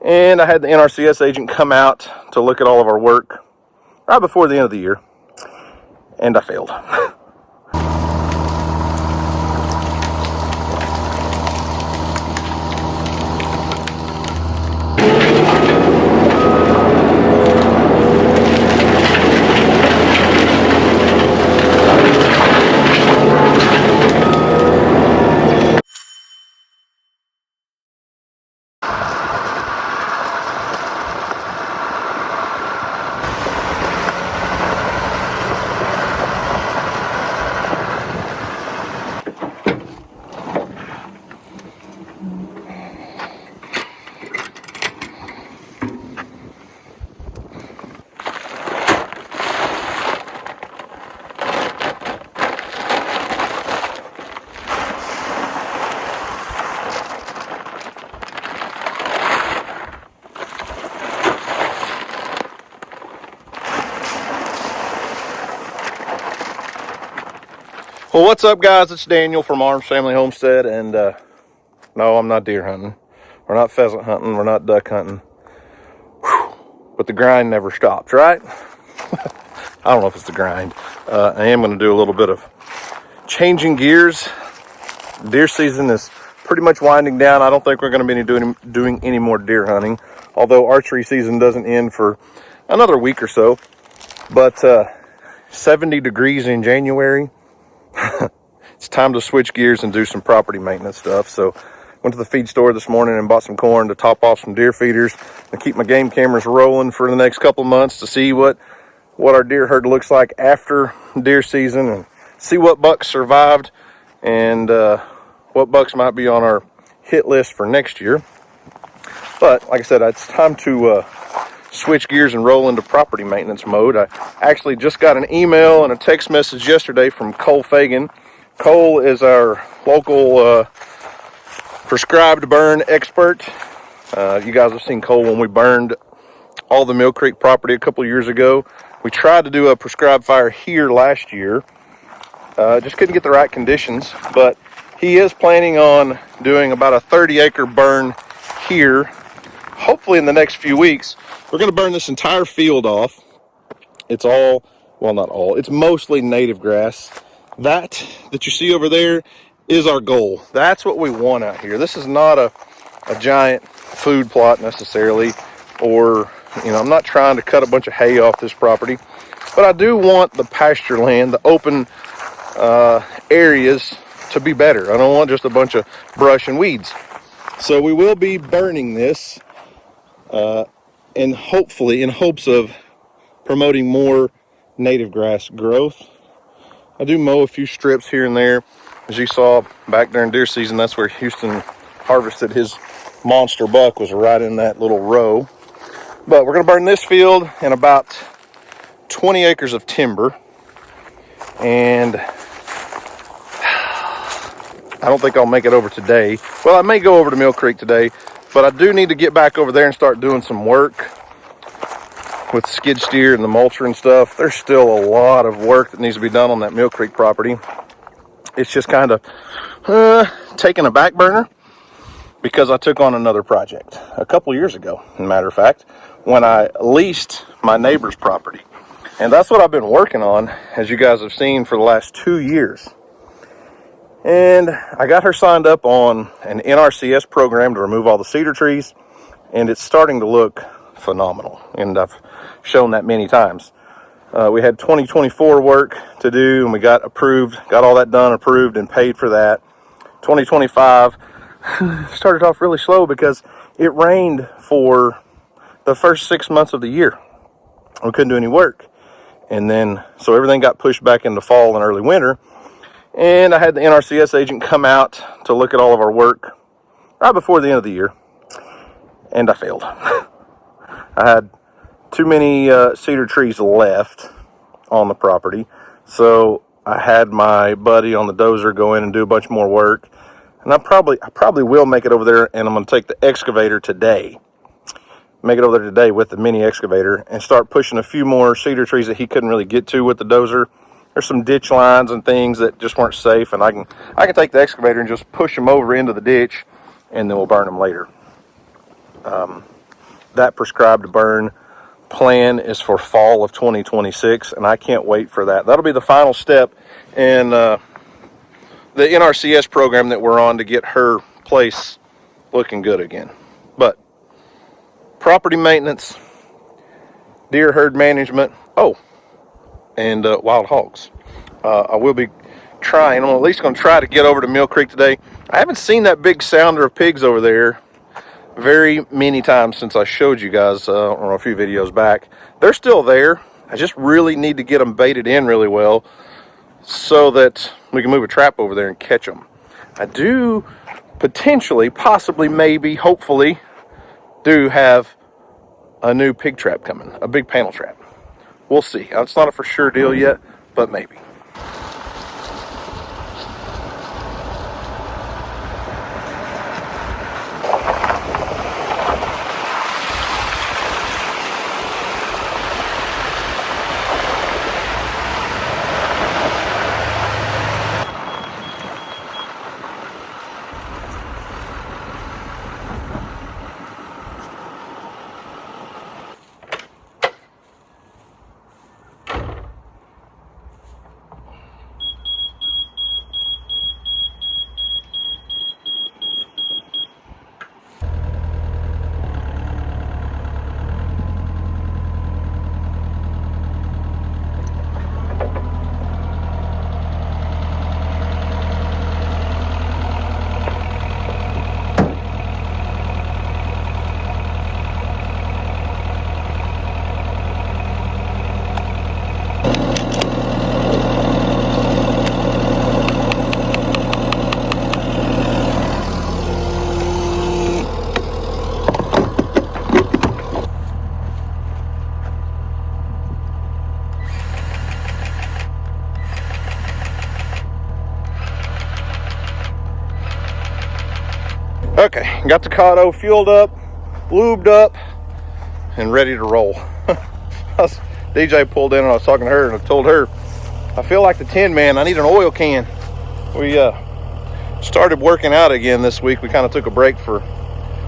And I had the NRCS agent come out to look at all of our work right before the end of the year, and I failed. Well, what's up, guys? It's Daniel from Arms Family Homestead, and no, I'm not deer hunting. We're not pheasant hunting. We're not duck hunting. Whew. But the grind never stops, right? I don't know if it's the grind. I am going to do a little bit of changing gears. Deer season is pretty much winding down. I don't think we're going to be doing any more deer hunting, although archery season doesn't end for another week or so. But 70 degrees in January. It's time to switch gears and do some property maintenance stuff. So went to the feed store this morning and bought some corn to top off some deer feeders and keep my game cameras rolling for the next couple of months to see what our deer herd looks like after deer season, and see what bucks survived and what bucks might be on our hit list for next year. But like I said, it's time to switch gears and roll into property maintenance mode. I actually just got an email and a text message yesterday from Cole Fagan. Cole is our local prescribed burn expert. You guys have seen Cole when we burned all the Mill Creek property a couple of years ago. We tried to do a prescribed fire here last year. Just couldn't get the right conditions, but he is planning on doing about a 30-acre burn here, hopefully in the next few weeks. We're going to burn this entire field off. It's all, well, not all, it's mostly native grass. That you see over there is our goal. That's what we want out here. This is not a giant food plot necessarily, or, you know, I'm not trying to cut a bunch of hay off this property, but I do want the pasture land, the open areas to be better. I don't want just a bunch of brush and weeds. So we will be burning this and hopefully in hopes of promoting more native grass growth. I do mow a few strips here and there. As you saw back during deer season, that's where Houston harvested his monster buck, was right in that little row. But we're going to burn this field and about 20 acres of timber. And I don't think I'll make it over today. Well, I may go over to Mill Creek today, but I do need to get back over there and start doing some work with skid steer and the mulcher and stuff. There's still a lot of work that needs to be done on that Mill Creek property. It's just kind of taking a back burner because I took on another project a couple years ago, as a matter of fact, when I leased my neighbor's property. And that's what I've been working on, as you guys have seen, for the last 2 years. And I got her signed up on an NRCS program to remove all the cedar trees, and it's starting to look phenomenal. And I've shown that many times. We had 2024 work to do, and we got approved, got all that done, approved, and paid for that. 2025 started off really slow because it rained for the first 6 months of the year. We couldn't do any work. And then, so everything got pushed back into fall and early winter. And I had the NRCS agent come out to look at all of our work right before the end of the year. And I failed. I had too many cedar trees left on the property. So I had my buddy on the dozer go in and do a bunch more work. And I probably will make it over there, and I'm going to take the excavator today. Make it over there today with the mini excavator and start pushing a few more cedar trees that he couldn't really get to with the dozer. There's some ditch lines and things that just weren't safe, and I can take the excavator and just push them over into the ditch, and then we'll burn them later. that prescribed burn plan is for fall of 2026, and I can't wait for that. That'll be the final step in the NRCS program that we're on to get her place looking good again. But property maintenance, deer herd management, and wild hogs. I will be trying, I'm at least going to try to get over to Mill Creek today. I haven't seen that big sounder of pigs over there very many times since I showed you guys on a few videos back. They're still there. I just really need to get them baited in really well so that we can move a trap over there and catch them. I do potentially, possibly, maybe, hopefully, do have a new pig trap coming, a big panel trap. We'll see. It's not a for sure deal yet, but maybe. Okay, got the Cotto fueled up, lubed up, and ready to roll. DJ pulled in and I was talking to her and I told her, I feel like the Tin Man, I need an oil can. We started working out again this week. We kind of took a break for,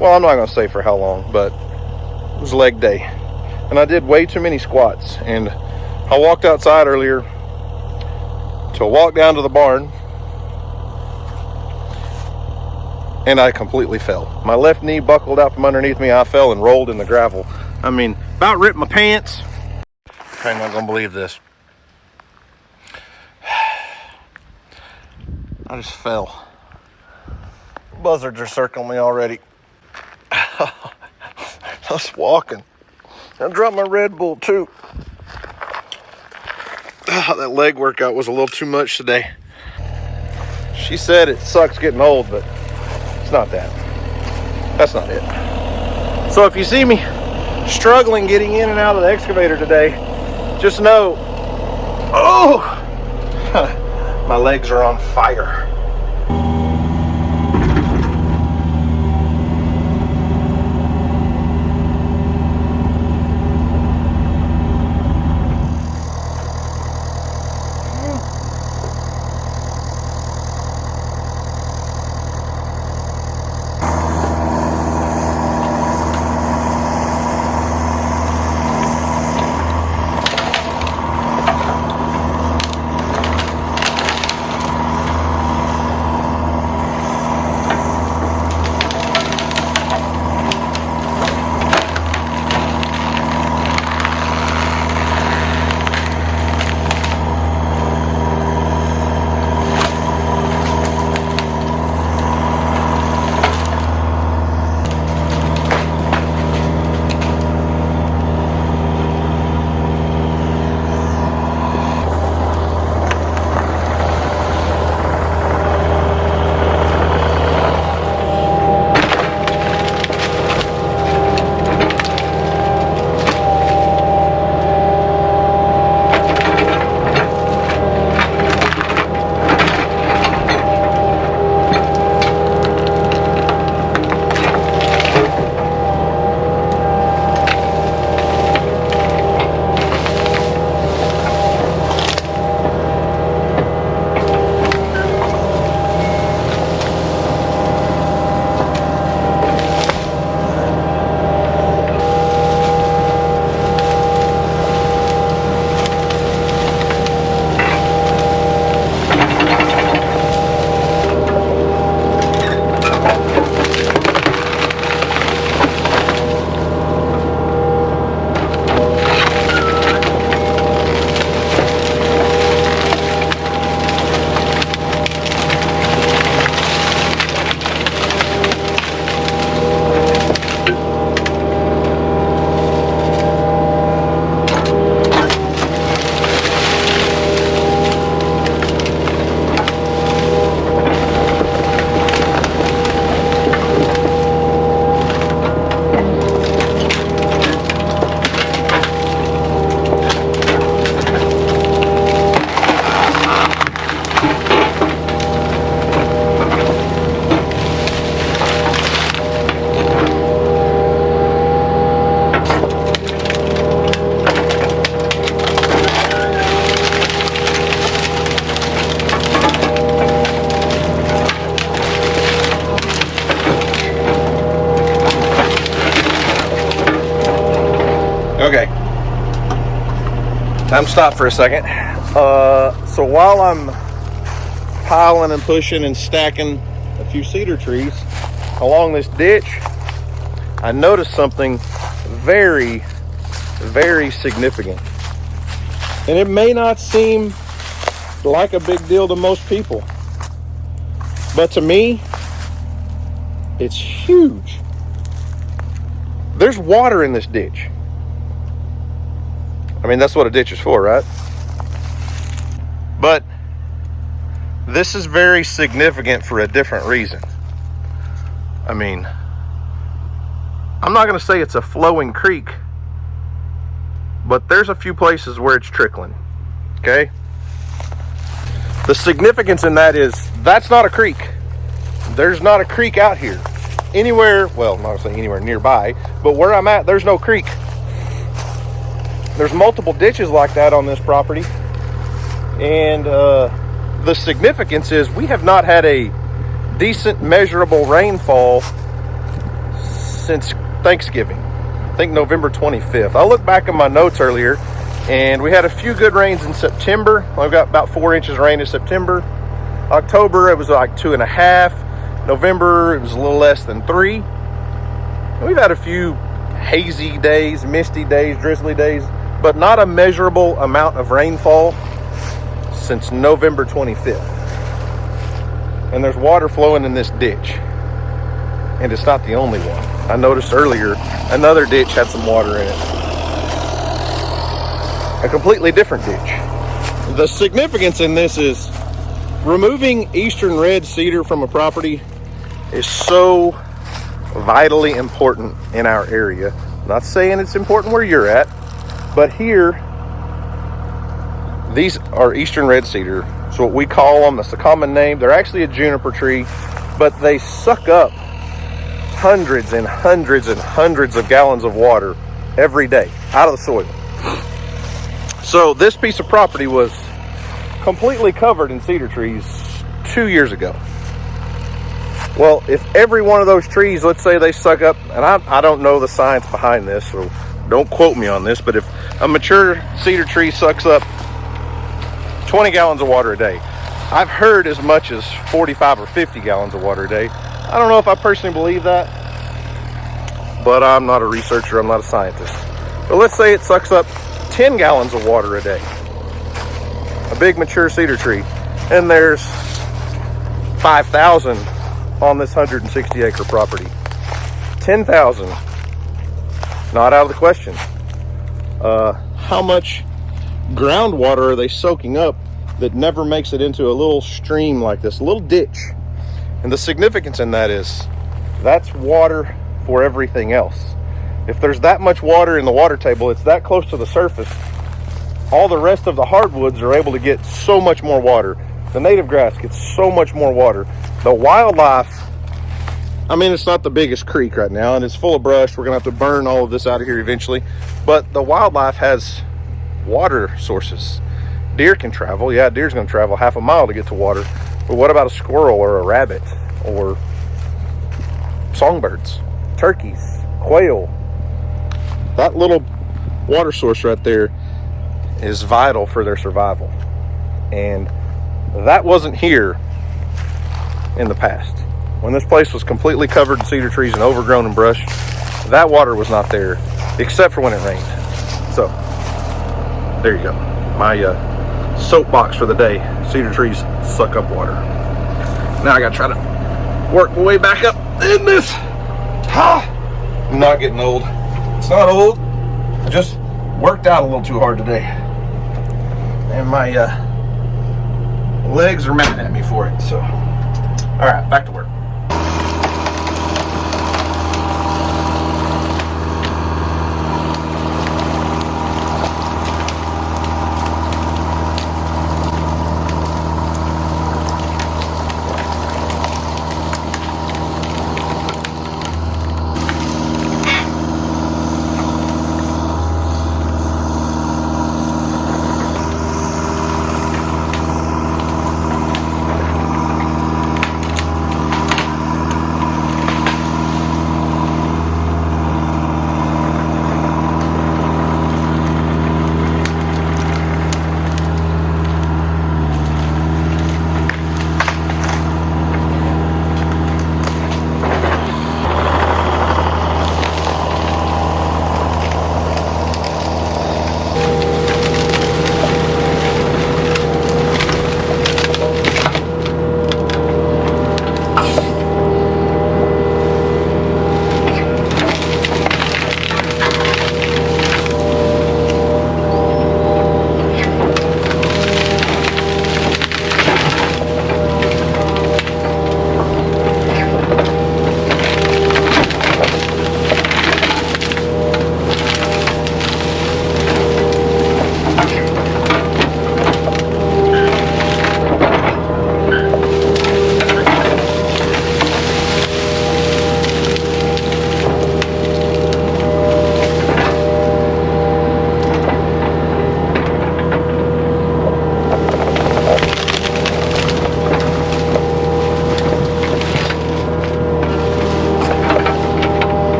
well, I'm not going to say for how long, but it was leg day. And I did way too many squats. And I walked outside earlier to walk down to the barn, and I completely fell. My left knee buckled out from underneath me. I fell and rolled in the gravel. I mean, about ripped my pants. I'm not gonna believe this. I just fell. Buzzards are circling me already. I was walking. I dropped my Red Bull too. That leg workout was a little too much today. She said it sucks getting old, but it's not that. That's not it. So if you see me struggling getting in and out of the excavator today, just know, my legs are on fire. Okay, time to stop for a second. So while I'm piling and pushing and stacking a few cedar trees along this ditch, I noticed something very, very significant. And it may not seem like a big deal to most people, but to me, it's huge. There's water in this ditch. I mean, that's what a ditch is for, right? But this is very significant for a different reason. I mean, I'm not going to say it's a flowing creek, but there's a few places where it's trickling, okay? The significance in that is that's not a creek. There's not a creek out here. Anywhere, well, I'm not going to say anywhere nearby, but where I'm at, there's no creek. There's multiple ditches like that on this property. And the significance is we have not had a decent measurable rainfall since Thanksgiving. I think November 25th. I looked back at my notes earlier and we had a few good rains in September. I've got about 4 inches of rain in September. October, it was like 2.5. November, it was a little less than 3. And we've had a few hazy days, misty days, drizzly days, but not a measurable amount of rainfall since November 25th. And there's water flowing in this ditch. And it's not the only one. I noticed earlier another ditch had some water in it. A completely different ditch. The significance in this is removing eastern red cedar from a property is so vitally important in our area. I'm not saying it's important where you're at, but here, these are eastern red cedar. It's what we call them. That's the common name. They're actually a juniper tree, but they suck up hundreds and hundreds and hundreds of gallons of water every day out of the soil. So this piece of property was completely covered in cedar trees 2 years ago. Well, if every one of those trees, let's say they suck up, and I don't know the science behind this, so don't quote me on this, but if a mature cedar tree sucks up 20 gallons of water a day, I've heard as much as 45 or 50 gallons of water a day. I don't know if I personally believe that, but I'm not a researcher, I'm not a scientist. But let's say it sucks up 10 gallons of water a day. A big mature cedar tree, and there's 5,000 on this 160 acre property. 10,000, not out of the question. How much groundwater are they soaking up that never makes it into a little stream like this, a little ditch? And the significance in that is that's water for everything else. If there's that much water in the water table, it's that close to the surface, all the rest of the hardwoods are able to get so much more water. The native grass gets so much more water. The wildlife, I mean, it's not the biggest creek right now, and it's full of brush. We're gonna have to burn all of this out of here eventually. But the wildlife has water sources. Deer can travel. Yeah, deer's gonna travel half a mile to get to water. But what about a squirrel or a rabbit or songbirds, turkeys, quail? That little water source right there is vital for their survival. And that wasn't here in the past. When this place was completely covered in cedar trees and overgrown in brush, that water was not there except for when it rained. So there you go. My soapbox for the day. Cedar trees suck up water. Now I gotta try to work my way back up in this. I'm not getting old. It's not old. I just worked out a little too hard today. And my legs are mad at me for it. So, all right, back to work.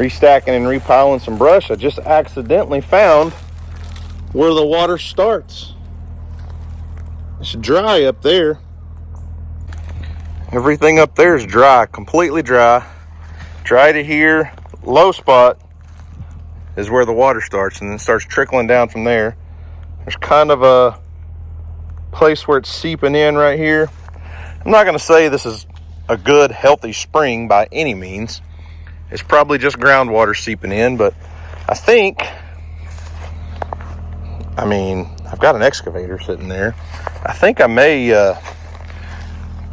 restacking and repiling some brush, I just accidentally found where the water starts. It's dry up there. Everything up there is dry, completely dry. Dry to here, low spot is where the water starts, and then it starts trickling down from there. There's kind of a place where it's seeping in right here. I'm not going to say this is a good, healthy spring by any means. It's probably just groundwater seeping in, but I think, I've got an excavator sitting there. I think I may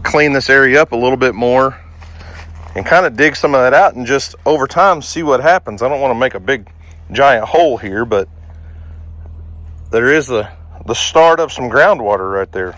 clean this area up a little bit more and kind of dig some of that out and just over time see what happens. I don't want to make a big giant hole here, but there is the start of some groundwater right there.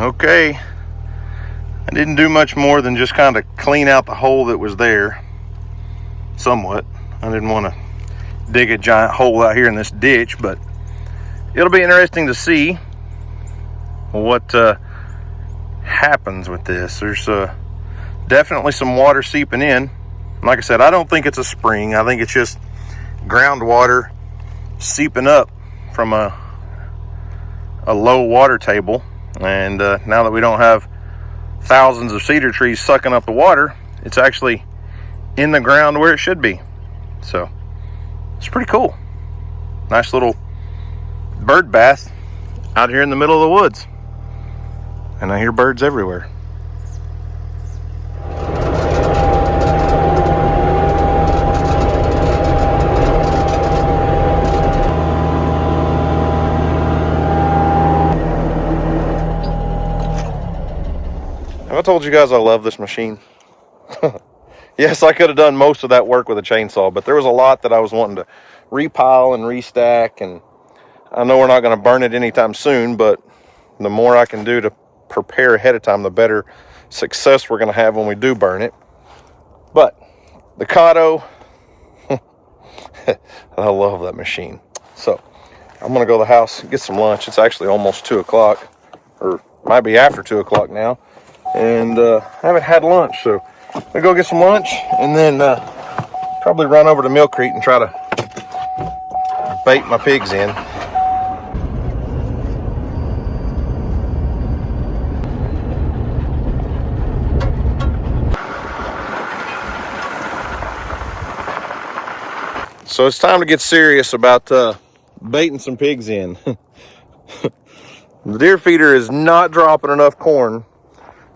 Okay, I didn't do much more than just kind of clean out the hole that was there somewhat. I didn't want to dig a giant hole out here in this ditch, but it'll be interesting to see what happens with this. There's definitely some water seeping in. Like I said, I don't think it's a spring. I think it's just groundwater seeping up from a low water table. And now that we don't have thousands of cedar trees sucking up the water, it's actually in the ground where it should be. So it's pretty cool. Nice little bird bath out here in the middle of the woods. And I hear birds everywhere. I told you guys I love this machine. Yes, I could have done most of that work with a chainsaw, but there was a lot that I was wanting to repile and restack, and I know we're not going to burn it anytime soon, but the more I can do to prepare ahead of time, the better success we're going to have when we do burn it. But the Kato, I love that machine. So I'm going to go to the house and get some lunch. It's actually almost 2 o'clock, or might be after 2 o'clock now. And I haven't had lunch, so I'll go get some lunch and then probably run over to Millcrete and try to bait my pigs in. So it's time to get serious about baiting some pigs in. The deer feeder is not dropping enough corn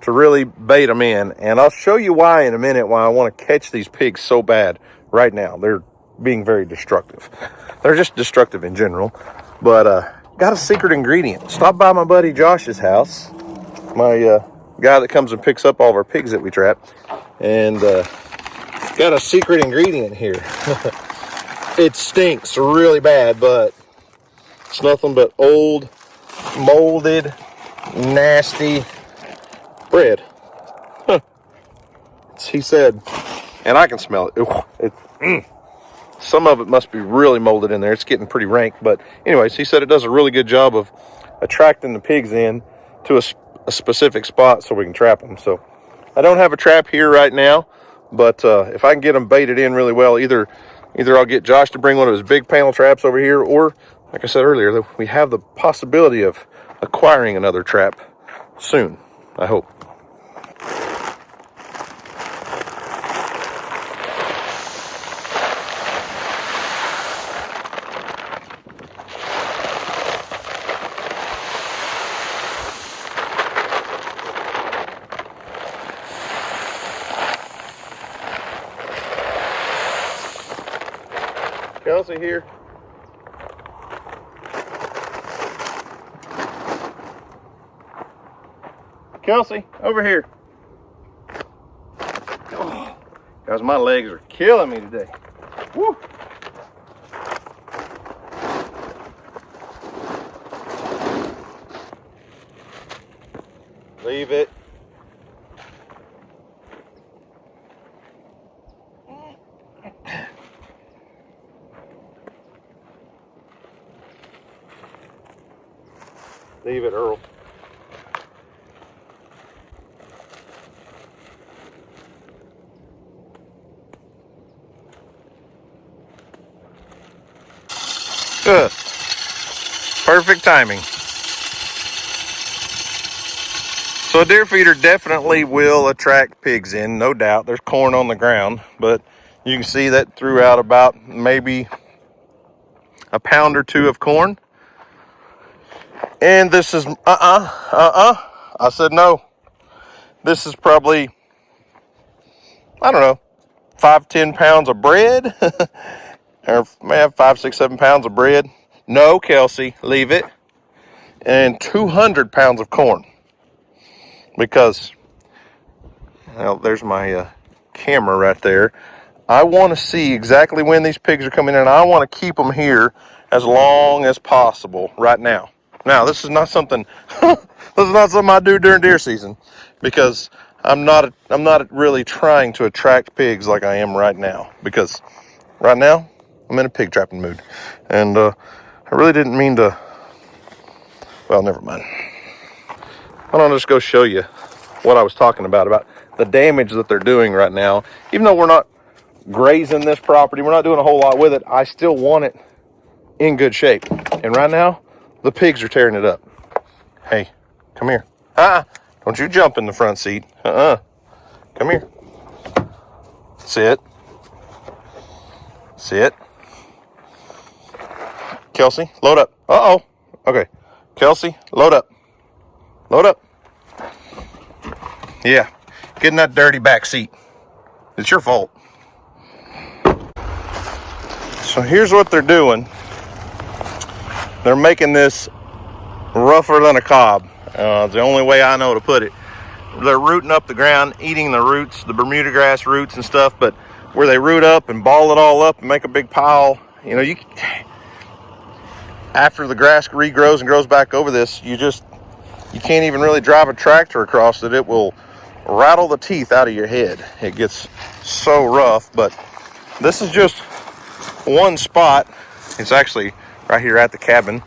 to really bait them in, and I'll show you why in a minute, why I want to catch these pigs so bad right now. They're being very destructive. They're just destructive in general, but got a secret ingredient. Stop by my buddy Josh's house, my guy that comes and picks up all of our pigs that we trap, and got a secret ingredient here. It stinks really bad, but it's nothing but old, molded, nasty bread. He said, and I can smell it. Some of it must be really molded in there. It's getting pretty rank, but anyways, he said it does a really good job of attracting the pigs in to a specific spot so we can trap them. So I don't have a trap here right now, but if I can get them baited in really well, either Either I'll get Josh to bring one of his big panel traps over here, or, like I said earlier, we have the possibility of acquiring another trap soon, I hope. Kelsey here. Kelsey, over here. Oh, guys, my legs are killing me today. Woo. Leave it. Leave it, Earl. Good. Perfect timing. So a deer feeder definitely will attract pigs in, no doubt. There's corn on the ground, but you can see that threw out about maybe a pound or two of corn. And this is, I said no. This is probably, I don't know, 5-10 pounds of bread. Or man, 5, 6, 7 pounds of bread. No, Kelsey, leave it. And 200 pounds of corn. Because, well, there's my camera right there. I want to see exactly when these pigs are coming in, and I want to keep them here as long as possible right now. Now, this is not something this is not something I do during deer season, because I'm not really trying to attract pigs like I am right now, because right now I'm in a pig trapping mood. And I really didn't mean to, well, never mind. Why don't I just go show you what I was talking about the damage that they're doing right now. Even though we're not grazing this property, we're not doing a whole lot with it, I still want it in good shape. And right now, the pigs are tearing it up. Hey, come here. Don't you jump in the front seat. Come here. Sit. Sit. Kelsey, load up. Okay. Kelsey, load up. Load up. Yeah, get in that dirty back seat. It's your fault. So here's what they're doing. They're making this rougher than a cob. The only way I know to put it. They're rooting up the ground, eating the roots, the Bermuda grass roots and stuff, but where they root up and ball it all up and make a big pile, you know, after the grass regrows and grows back over this, you can't even really drive a tractor across it. It will rattle the teeth out of your head. It gets so rough, but this is just one spot. It's actually right here at the cabin,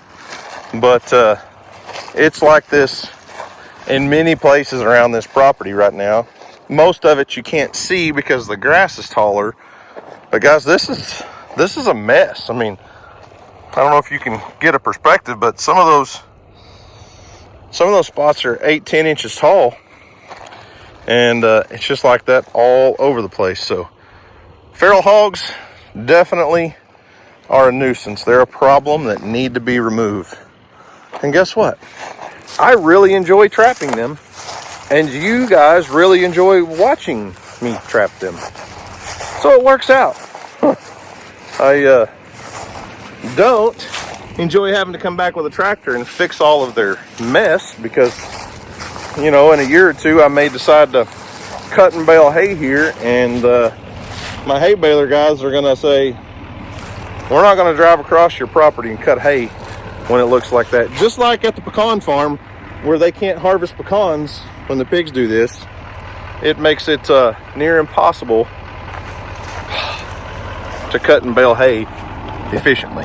but it's like this in many places around this property right now. Most of it you can't see because the grass is taller, but guys, this is a mess. I mean, I don't know if you can get a perspective, but some of those spots are 8-10 inches tall, and it's just like that all over the place. So feral hogs definitely are a nuisance. They're a problem that need to be removed. And guess what? I really enjoy trapping them, and you guys really enjoy watching me trap them. So it works out. I don't enjoy having to come back with a tractor and fix all of their mess, because, you know, in a year or two I may decide to cut and bale hay here, and my hay baler guys are gonna say, we're not gonna drive across your property and cut hay when it looks like that. Just like at the pecan farm, where they can't harvest pecans when the pigs do this. It makes it near impossible to cut and bale hay efficiently.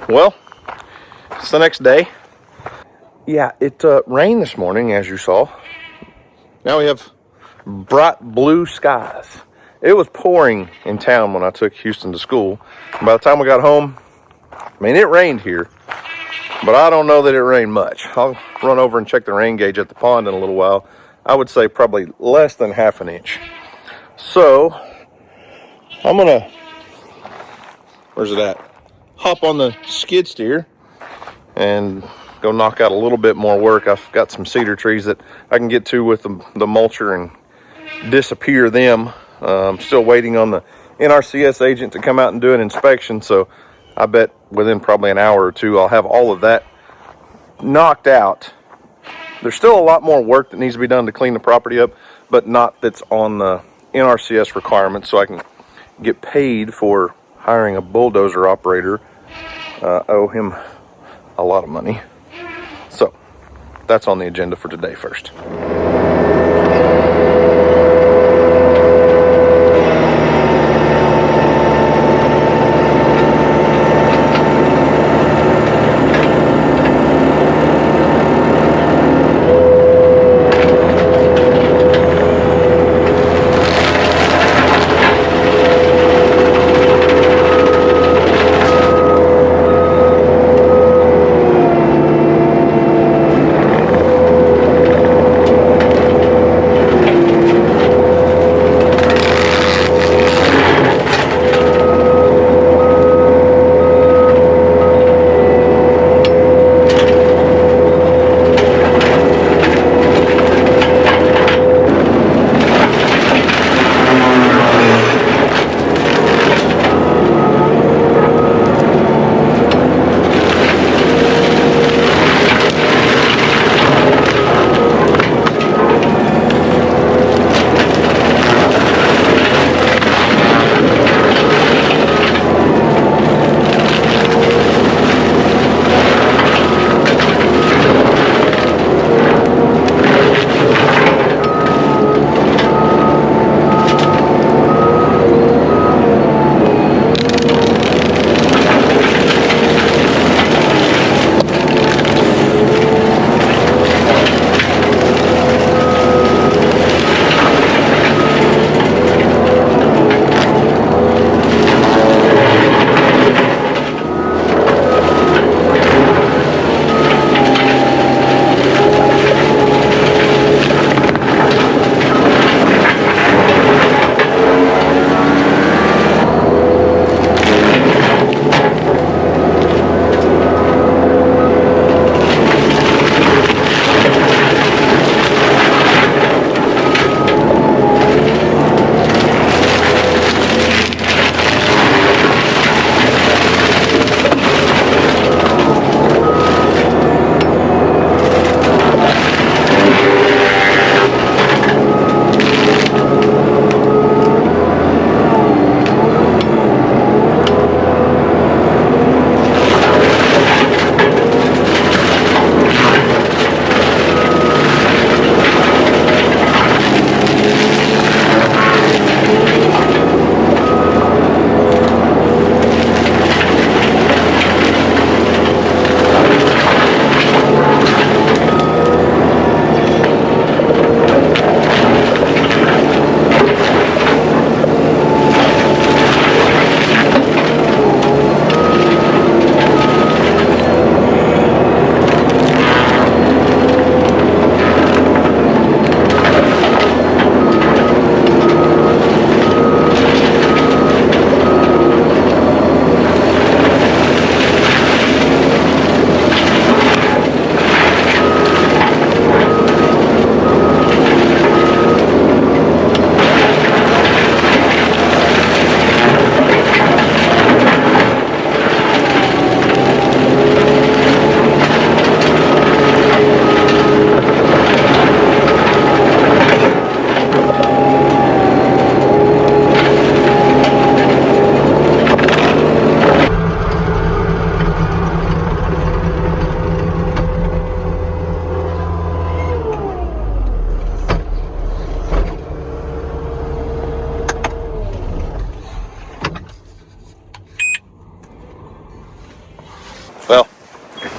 Well, it's the next day. Yeah, it rained this morning, as you saw. Now we have bright blue skies. It was pouring in town when I took Houston to school. By the time we got home, I mean, it rained here, but I don't know that it rained much. I'll run over and check the rain gauge at the pond in a little while. I would say probably less than half an inch. So, I'm gonna, where's it at? Hop on the skid steer and go knock out a little bit more work. I've got some cedar trees that I can get to with the mulcher and disappear them. I'm still waiting on the NRCS agent to come out and do an inspection, so I bet within probably an hour or two I'll have all of that knocked out. There's still a lot more work that needs to be done to clean the property up, but not that's on the NRCS requirements, so I can get paid for hiring a bulldozer operator. Owe him a lot of money. So that's on the agenda for today first.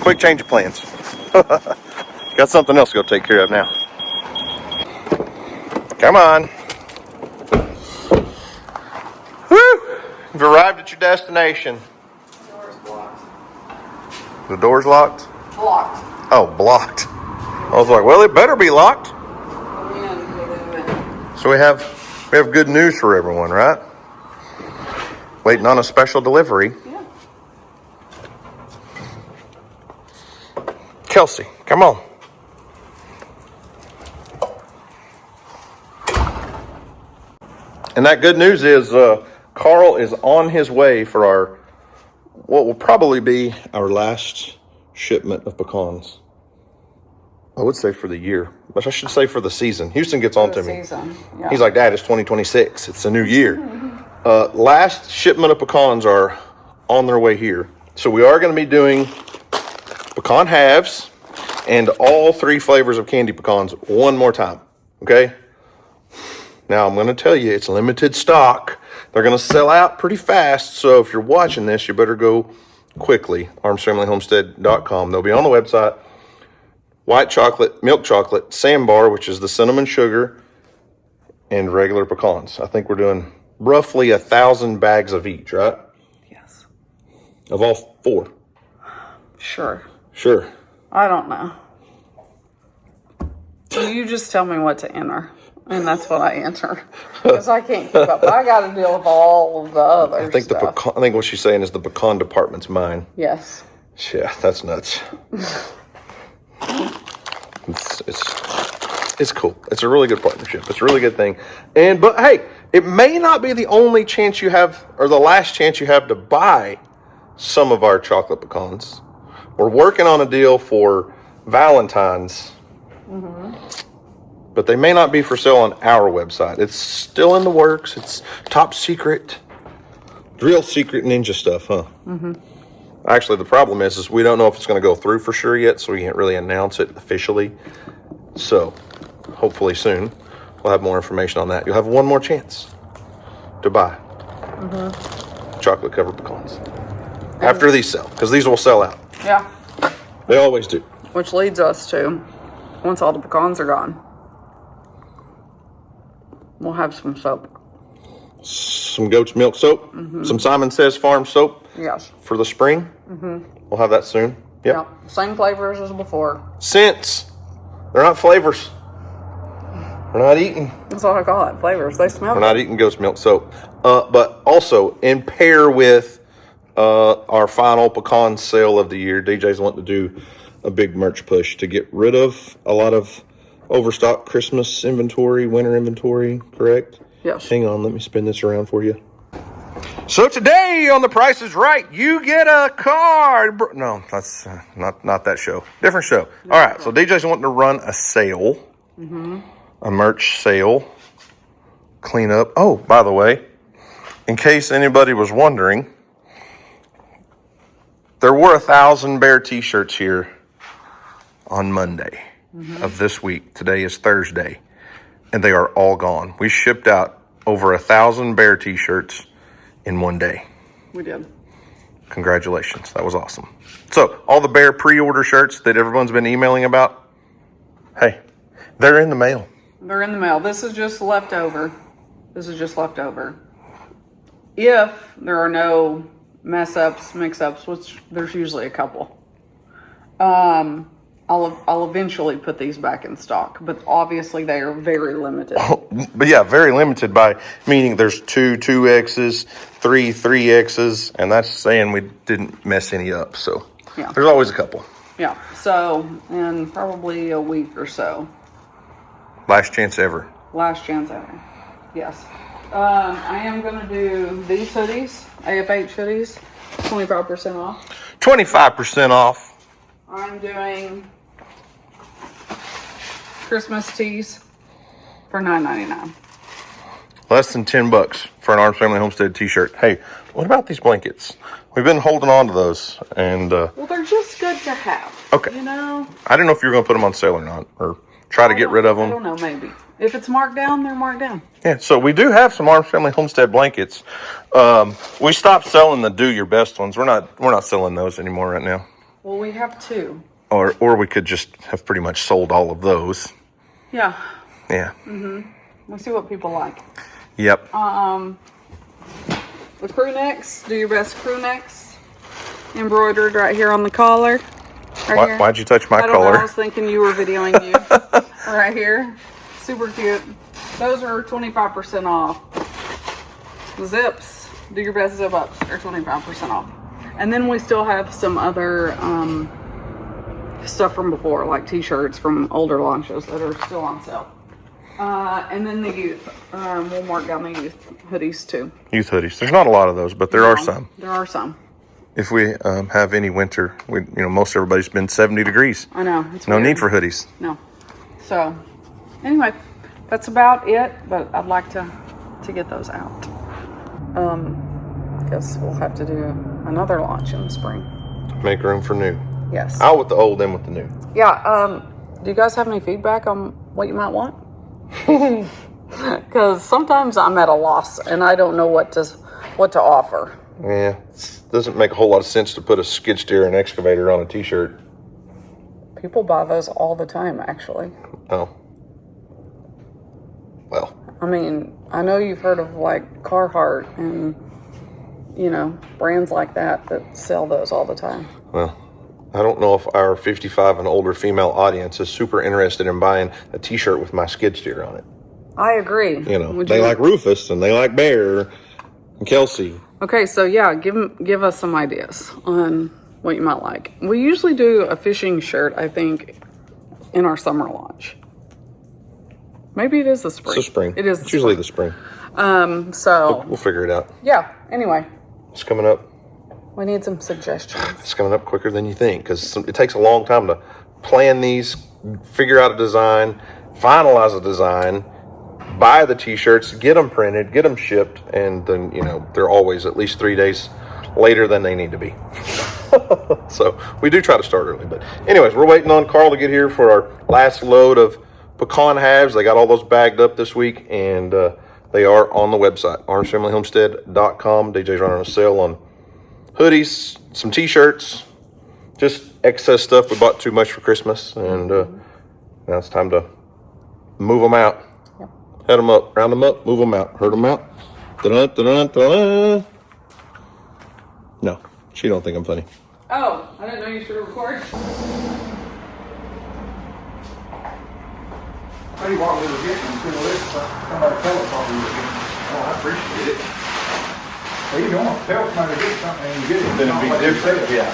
quick change of plans. Got something else to go take care of now. Come on. Woo! You've arrived at your destination. The door's blocked. The door's locked? Blocked. Oh, blocked. I was like, well, it better be locked. So we have good news for everyone, right? Waiting on a special delivery. Yeah. Kelsey, come on. And that good news is Carl is on his way for what will probably be our last shipment of pecans. I would say for the year, but I should say for the season. Houston gets on to me. Yeah. He's like, Dad, it's 2026. It's a new year. Last shipment of pecans are on their way here. So we are going to be doing pecan halves and all 3 flavors of candy pecans one more time. Okay? Now, I'm going to tell you, it's limited stock. They're going to sell out pretty fast. So if you're watching this, you better go quickly. ArmsFamilyHomestead.com. They'll be on the website. White chocolate, milk chocolate, sandbar, which is the cinnamon sugar, and regular pecans. I think we're doing roughly 1,000 bags of each, right? Yes. Of all 4. Sure. Sure. I don't know. You just tell me what to enter, and that's what I enter. Because I can't keep up. I got to deal with all of the other I think stuff. I think what she's saying is the pecan department's mine. Yes. Yeah, that's nuts. It's cool. It's a really good partnership. It's a really good thing. But hey, it may not be the only chance you have, or the last chance you have to buy some of our chocolate pecans. We're working on a deal for Valentine's, but they may not be for sale on our website. It's still in the works. It's top secret, real secret ninja stuff, huh? Actually, the problem is we don't know if it's going to go through for sure yet, so we can't really announce it officially. So, hopefully soon, we'll have more information on that. You'll have one more chance to buy chocolate-covered pecans after these sell, because these will sell out. Yeah. They always do. Which leads us to, once all the pecans are gone, we'll have some soap. Some goat's milk soap, some Simon Says Farm soap. Yes. For the spring. We'll have that soon. Yep. Yeah. Same flavors as before. Scents. They're not flavors. We're not eating. That's what I call it. Flavors. They smell We're good. not eating goat's milk soap. But also, in pair with our final pecan sale of the year, DJ's wanting to do a big merch push to get rid of a lot of overstock Christmas inventory, winter inventory, correct? Yes. Hang on, let me spin this around for you. So today on The Price is Right, you get a card. No, that's not that show. Different show. All right, so DJ's wanting to run a sale, a merch sale, clean up. Oh, by the way, in case anybody was wondering, there were 1,000 bear t-shirts here on Monday of this week. Today is Thursday, and they are all gone. We shipped out over 1,000 bear t-shirts in one day. We did. Congratulations. That was awesome. So all the bear pre-order shirts that everyone's been emailing about, hey, they're in the mail. They're in the mail. This is just leftover. If there are no mix-ups, which there's usually a couple, I'll eventually put these back in stock, but obviously they are very limited. Oh, but yeah, very limited by meaning there's 2X's, 3X's, and that's saying we didn't mess any up. So yeah, there's always a couple. Yeah. So in probably a week or so. Last chance ever. Yes. I am going to do these hoodies, AFH hoodies, 25% off. 25% off. I'm doing Christmas tees for $9.99. Less than $10 for an Arms Family Homestead t-shirt. Hey, what about these blankets? We've been holding on to those, and well, they're just good to have. Okay. You know? I didn't know if you were going to put them on sale or not, or try to get rid of them. I don't know, maybe. If it's marked down, they're marked down. Yeah, so we do have some Arms Family Homestead blankets. We stopped selling the Do Your Best ones. We're not selling those anymore right now. Well, we have 2. Or we could just have pretty much sold all of those. Yeah. Yeah. We'll see what people like. Yep. The crew necks, do your best crew necks. Embroidered right here on the collar. Right here. Why'd you touch my I don't know, collar? I was thinking you were videoing you. Right here. Super cute. Those are 25% off. The zips, do your best zip ups, are 25% off. And then we still have some other stuff from before, like t-shirts from older launches that are still on sale. And then the youth. We'll mark down the youth hoodies too. Youth hoodies. There's not a lot of those, but there are some. There are some. If we have any winter, most everybody's been 70 degrees. I know. It's no weird. need for hoodies. No. So, anyway, that's about it. But I'd like to get those out. Guess we'll have to do another launch in the spring. Make room for new. Yes. Out with the old, in with the new. Yeah. Do you guys have any feedback on what you might want? Because sometimes I'm at a loss and I don't know what to offer. Yeah, it doesn't make a whole lot of sense to put a skid steer and excavator on a t-shirt. People buy those all the time, actually. Oh. Well. I mean, I know you've heard of like Carhartt and, brands like that sell those all the time. Well, I don't know if our 55 and older female audience is super interested in buying a t-shirt with my skid steer on it. I agree. They like Rufus and they like Bear and Kelsey. Okay, so yeah, give us some ideas on what you might like. We usually do a fishing shirt, I think, in our summer launch. Maybe it is the spring. It's the spring. It is. It's usually the spring. So we'll figure it out. Yeah. Anyway, it's coming up. We need some suggestions. It's coming up quicker than you think because it takes a long time to plan these, figure out a design, finalize a design, buy the t-shirts, get them printed, get them shipped, and then, they're always at least 3 days later than they need to be. So we do try to start early. But anyways, we're waiting on Carl to get here for our last load of pecan halves. They got all those bagged up this week, and they are on the website, armsfamilyhomestead.com. DJ's running a sale on hoodies, some t-shirts, just excess stuff. We bought too much for Christmas, and now it's time to move them out. Yep. Head them up, round them up, move them out, herd them out. Da-da, da-da, da-da. No, she don't think I'm funny. Oh, I didn't know you should record. Tell you what we were getting until this, somebody tell us what we were getting. Oh, I appreciate it. Well, you don't want to tell somebody to get something and you get it. Then it'd be different, yeah.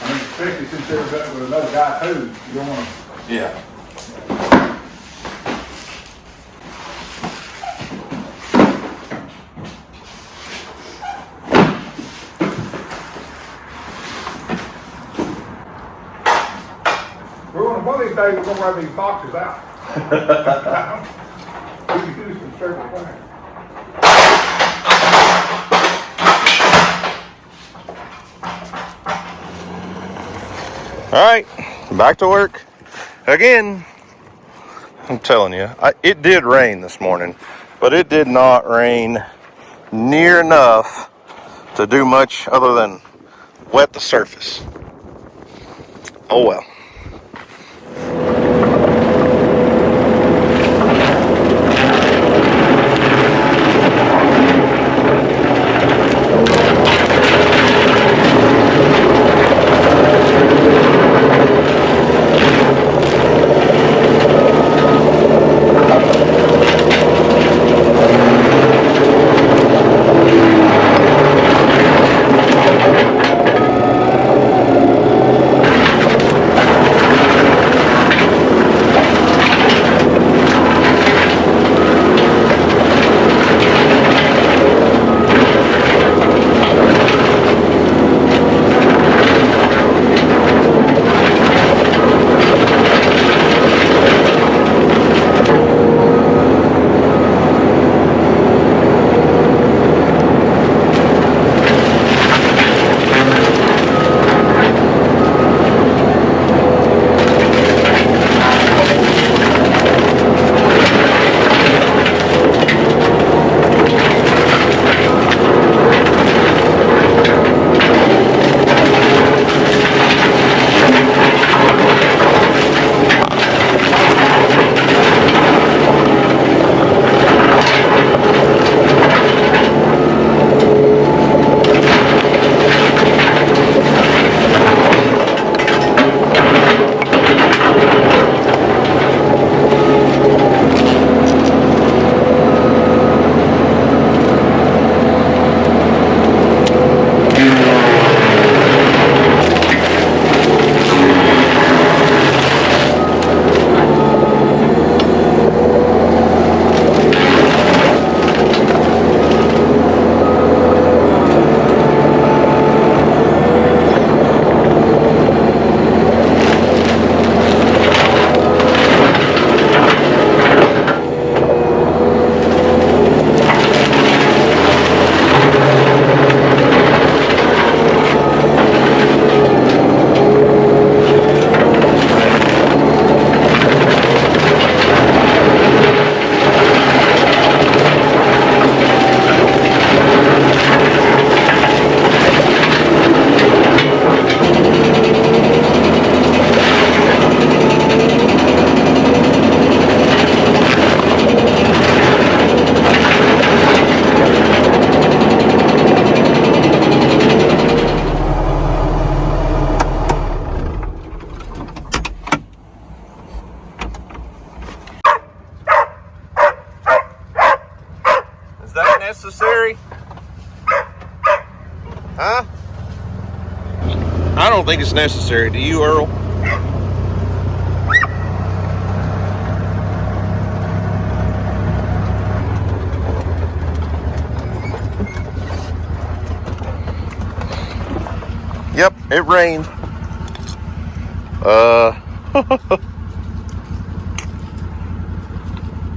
I mean, especially since they're done with another guy too, you don't want to. Yeah. One of these days we're going to wear these boxes out. We can do some several things. All right, back to work again. I'm telling you, it did rain this morning, but it did not rain near enough to do much other than wet the surface. Oh well. that necessary? Huh? I don't think it's necessary. Do you, Earl? Yep, it rained.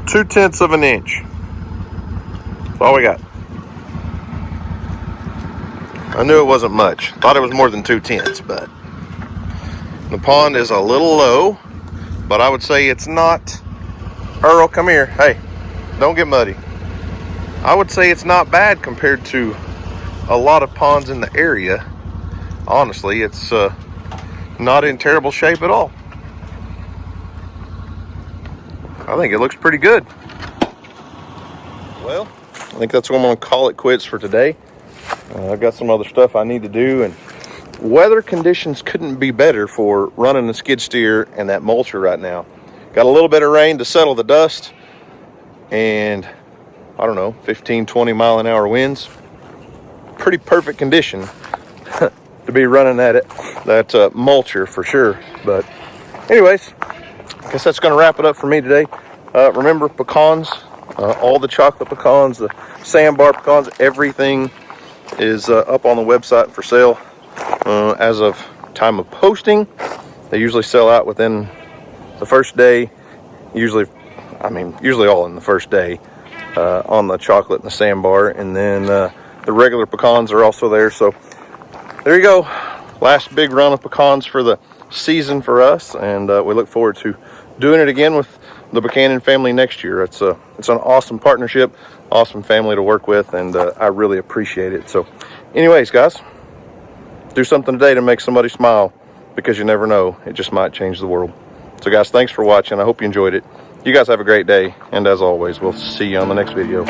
2/10 of an inch. That's all we got. I knew it wasn't much. Thought it was more than 2/10, but the pond is a little low, but I would say it's not. Earl, come here. Hey, don't get muddy. I would say it's not bad compared to a lot of ponds in the area. Honestly, it's not in terrible shape at all. I think it looks pretty good. Well, I think that's what I'm going to call it quits for today. I've got some other stuff I need to do, and weather conditions couldn't be better for running the skid steer and that mulcher right now. Got a little bit of rain to settle the dust, and I don't know, 15, 20 mile an hour winds. Pretty perfect condition to be running that mulcher for sure. But anyways, I guess that's going to wrap it up for me today. Remember, pecans, all the chocolate pecans, the sandbar pecans, everything is up on the website for sale. As of time of posting, they usually sell out within the first day. Usually all in the first day on the chocolate and the sandbar. And then the regular pecans are also there. So there you go. Last big run of pecans for the season for us. And we look forward to doing it again with the Pecan family next year. It's an awesome partnership, awesome family to work with, and I really appreciate it. So anyways, guys, do something today to make somebody smile, because you never know, it just might change the world. So guys, thanks for watching. I hope you enjoyed it. You guys have a great day, and as always, we'll see you on the next video.